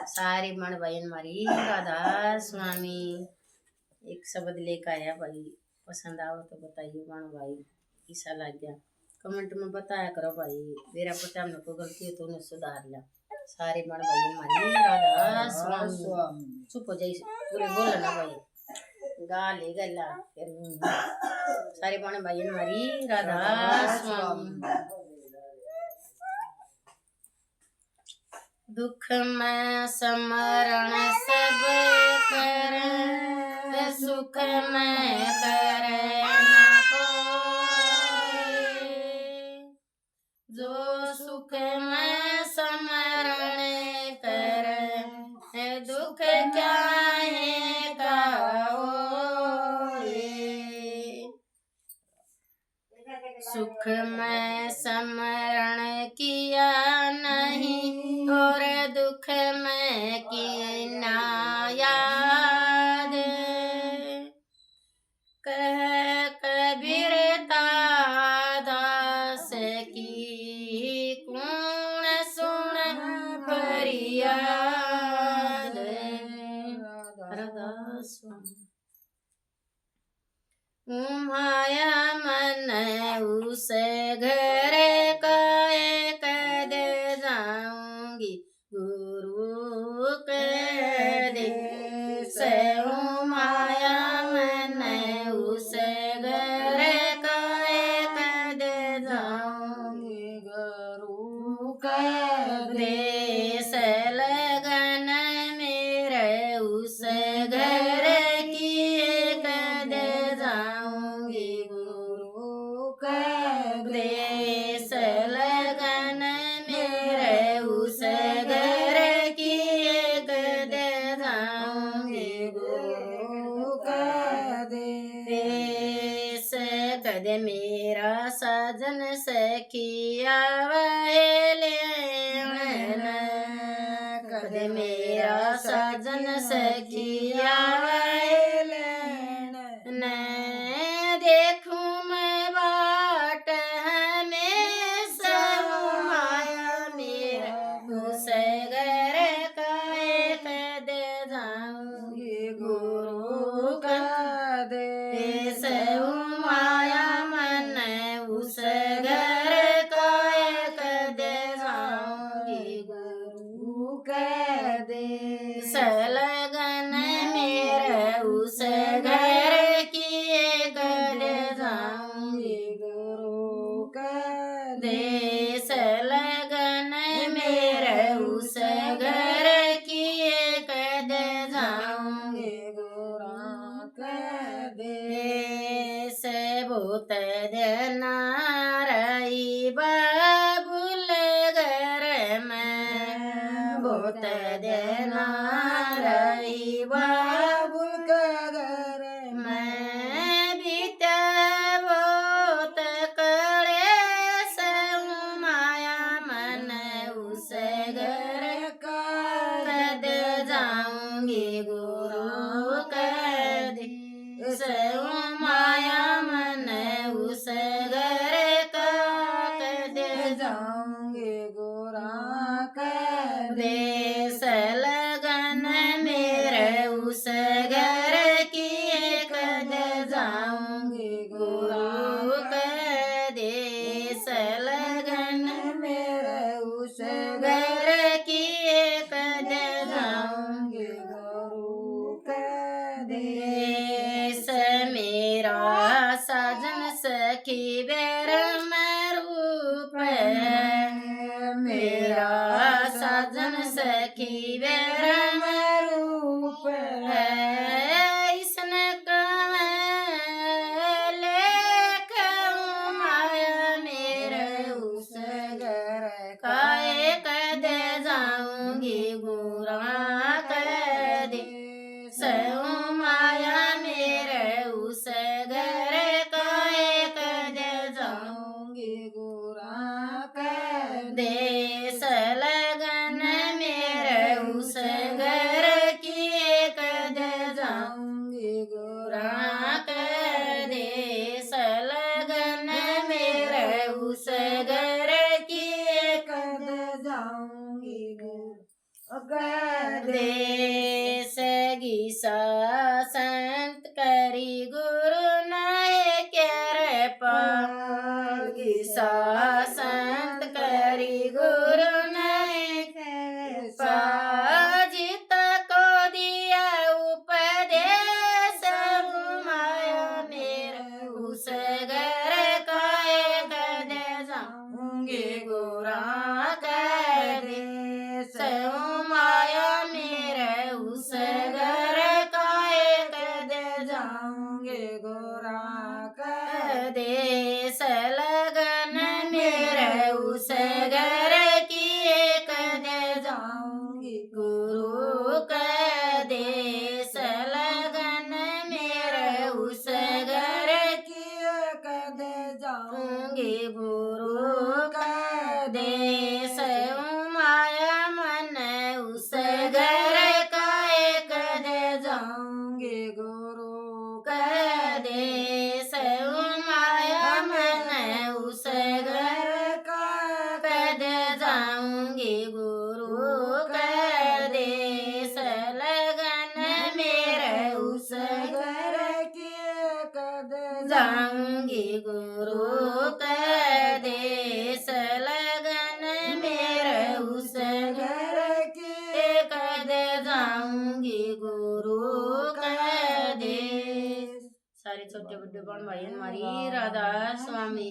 सारी मन बहन मारी राधा स्वामी एक शब्द लेकर आया भाई। पसंद आओ तो बताइए मानो भाई, कैसा लग गया कमेंट में बताया करो भाई। मेरा पता हमने को गलती है तो उन्हें सुधार लिया। सारे मन बहन मारी राधा स्वामी। चुप हो जाइए पूरे बोलो ना भाई, गा ले गला फिर सारे मन बहन मारी राधा स्वामी। दुख में समरण सब करे, सुख में करे ना कोई। जो सुख में समरण करे, दुख क्या है कहो। सुख में समरण किया नहीं, और दुख में की ना याद। कह कबीर दास की कौन सुन फरियाद। राधा स्वामी। माया मन उस घर का एक दे जाऊंगी, गुरु के दे से। माया मन उस घर का एक दे जाऊंगी, गुरु के देश। लगन मेरे उस घर की एक दे जाऊंगी, गुरु के देश। लगन मेरे उस घर की एक दे जाऊंगी, गुरु के देश। कद मेरा साजन सखिया लेन, कद मेरा साजन सखिया लेन। देखूं मैं बाट हमेशा, माया मेरा उस घर का एक दे जाऊंगी, गुरु का देश। माया मन उस घर का एक दे जाऊंगी, गुरु का देश। लगन मेरे उस घर की एक दे जाऊंगी, गुरु का देश। लगन मेरे उस घर की एक दे जाऊंगी, गुरु का देश। भूत देना रही बाबुल घर में, भूत देना रही बाबुल का घर में। बीते बहुत कड़े से, माया मन उस घर का दे जाऊंगी, गुरु के देश। माया मन उस घर का दे जाऊंगी, गुरु के देश। लगन मेरे उस घर की एक दे जाऊंगी, गुरु के देश। लगन मेरे उस घर की एक दे जाऊंगी, गुरु के देश। मेरा साजन सखी बेर में रूप है, मेरा साजन सखी बेर में रूप है। इसने लेख माया मेरे उस घर का एक दे जाऊंगी, गुरु के देश। माया मेरे उस घर का एक दे जाऊंगी, गुरु के देश। लगन मेरे उस घर की एक दे जाऊंगी, गुरु के देश। लगन मेरे उस घर की एक दे जाऊंगी, देश गीसा संत करी गुरु नए कृपा गीसा संत करी गुरु नए कृपा जित को दिया उपदेश घुमाया मेरे उस घर का कदे जाऊंगे गोरा कदे माया मेरे उस घर का कदे जाऊंगे गोरा कदे लगन मेरे उस घर की कदे जाऊंगी गुरु कदे लगन मेरे उस घर की कदे जाऊंगी गुरु कदे माया मन उस घर का कदे जाऊंगे गुरु कदे माया मन उस घर का कदे जाऊंगी गुरु कदे लगन मेरे उस घर की कदे जाऊंगी गुरु कदे लगन मेरे उस घर की कदे जाऊंगी गुरु कदे। सारे छोटे बड़े बहन भाई हमारी राधा स्वामी।